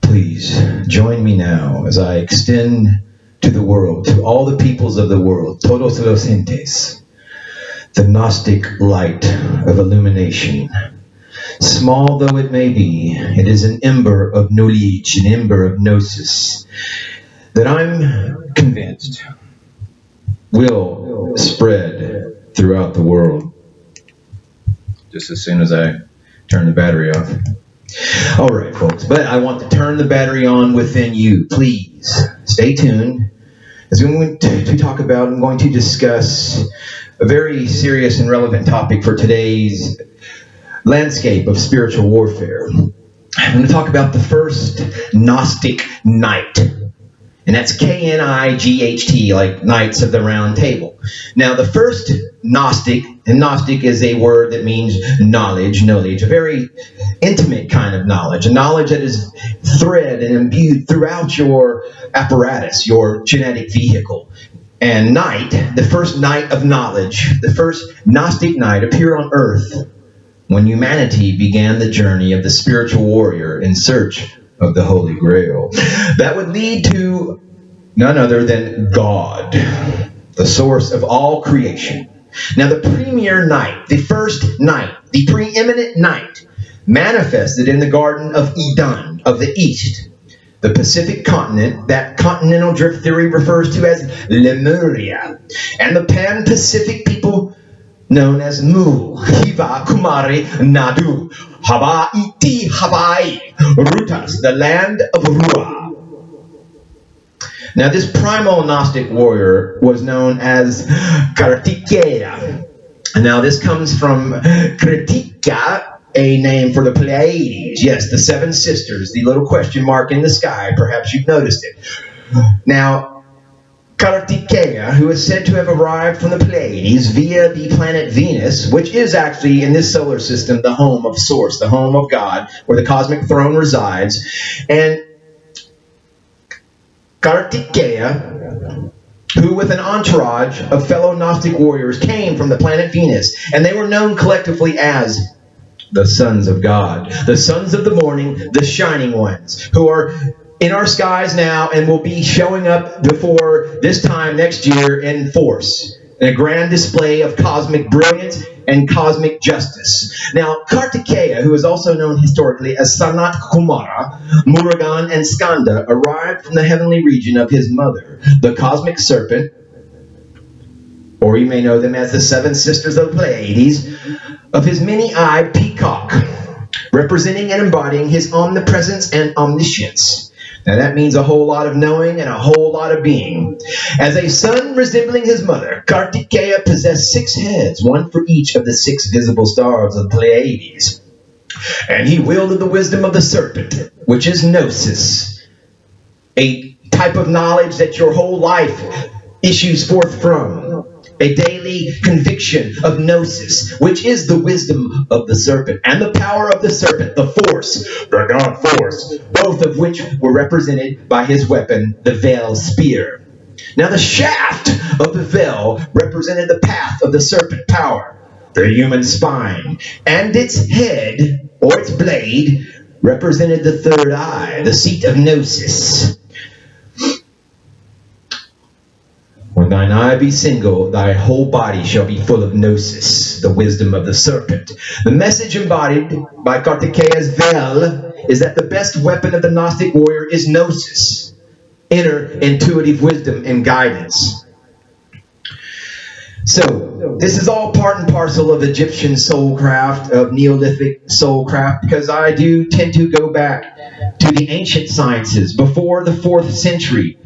Please join me now as I extend to the world, to all the peoples of the world, todos los entes, the Gnostic light of illumination. Small though it may be, it is an ember of knowledge, an ember of gnosis, that I'm convinced will spread throughout the world. Just as soon as I turn the battery off. All right, folks, but I want to turn the battery on within you. Please stay tuned. As we're going to talk about, I'm going to discuss a very serious and relevant topic for today's landscape of spiritual warfare. I'm going to talk about the first Gnostic night. And that's Knight, like Knights of the Round Table. Now, the first Gnostic, and Gnostic is a word that means knowledge, a very intimate kind of knowledge, a knowledge that is thread and imbued throughout your apparatus, your genetic vehicle. And night, the first night of knowledge, the first Gnostic night appeared on earth when humanity began the journey of the spiritual warrior in search of the Holy Grail. That would lead to none other than God, the source of all creation. Now, the premier night, the first night, the preeminent night, manifested in the Garden of Eden of the East, the Pacific continent, that continental drift theory refers to as Lemuria, and the Pan-Pacific people known as Mu, Hiva, Kumari, Nadu, Haba, Iti, Habai, Rutas, the land of Rua. Now, this primal Gnostic warrior was known as Kartikeya. Now, this comes from Kritika, a name for the Pleiades. Yes, the seven sisters, the little question mark in the sky. Perhaps you've noticed it. Now, Kartikeya, who is said to have arrived from the Pleiades via the planet Venus, which is actually in this solar system the home of Source, the home of God, where the cosmic throne resides. And Kartikeya, who with an entourage of fellow Gnostic warriors came from the planet Venus, and they were known collectively as the sons of God, the sons of the morning, the shining ones, who are in our skies now and will be showing up before this time next year in force, in a grand display of cosmic brilliance and cosmic justice. Now, Kartikeya, who is also known historically as Sanat Kumara, Murugan, and Skanda, arrived from the heavenly region of his mother, the cosmic serpent, or you may know them as the seven sisters of the Pleiades, of his many-eyed peacock, representing and embodying his omnipresence and omniscience. Now that means a whole lot of knowing and a whole lot of being. As a son resembling his mother, Kartikeya possessed 6 heads, one for each of the 6 visible stars of the Pleiades. And he wielded the wisdom of the serpent, which is gnosis, a type of knowledge that your whole life issues forth from. A daily conviction of gnosis, which is the wisdom of the serpent, and the power of the serpent, the force, the God force, both of which were represented by his weapon, the veil spear. Now the shaft of the veil represented the path of the serpent power, the human spine, and its head, or its blade, represented the third eye, the seat of gnosis. When thine eye be single, thy whole body shall be full of gnosis, the wisdom of the serpent. The message embodied by Kartikeya's veil is that the best weapon of the Gnostic warrior is gnosis, inner intuitive wisdom and guidance. So, this is all part and parcel of Egyptian soulcraft, of Neolithic soulcraft, because I do tend to go back to the ancient sciences before the 4th century,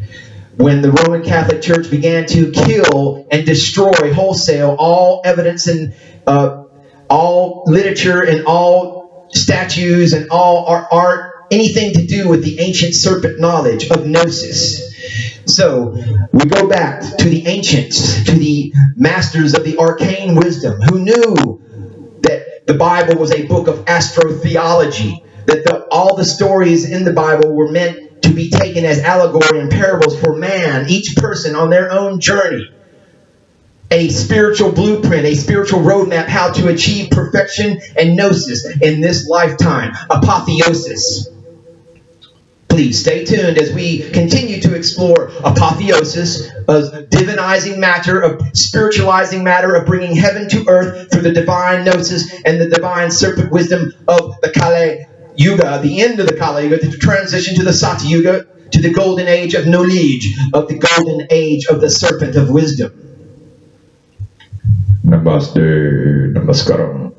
when the Roman Catholic Church began to kill and destroy wholesale all evidence and all literature and all statues and all art, anything to do with the ancient serpent knowledge of gnosis. So we go back to the ancients, to the masters of the arcane wisdom, who knew that the Bible was a book of astrotheology, that all the stories in the Bible were meant to be taken as allegory and parables for man, each person on their own journey. A spiritual blueprint, a spiritual roadmap, how to achieve perfection and gnosis in this lifetime. Apotheosis. Please stay tuned as we continue to explore apotheosis, of divinizing matter, of spiritualizing matter, of bringing heaven to earth through the divine gnosis and the divine serpent wisdom of the Kali Yuga, the end of the Kali Yuga, to transition to the Sati Yuga, to the golden age of knowledge, of the golden age of the serpent of wisdom. Namaste, namaskaram.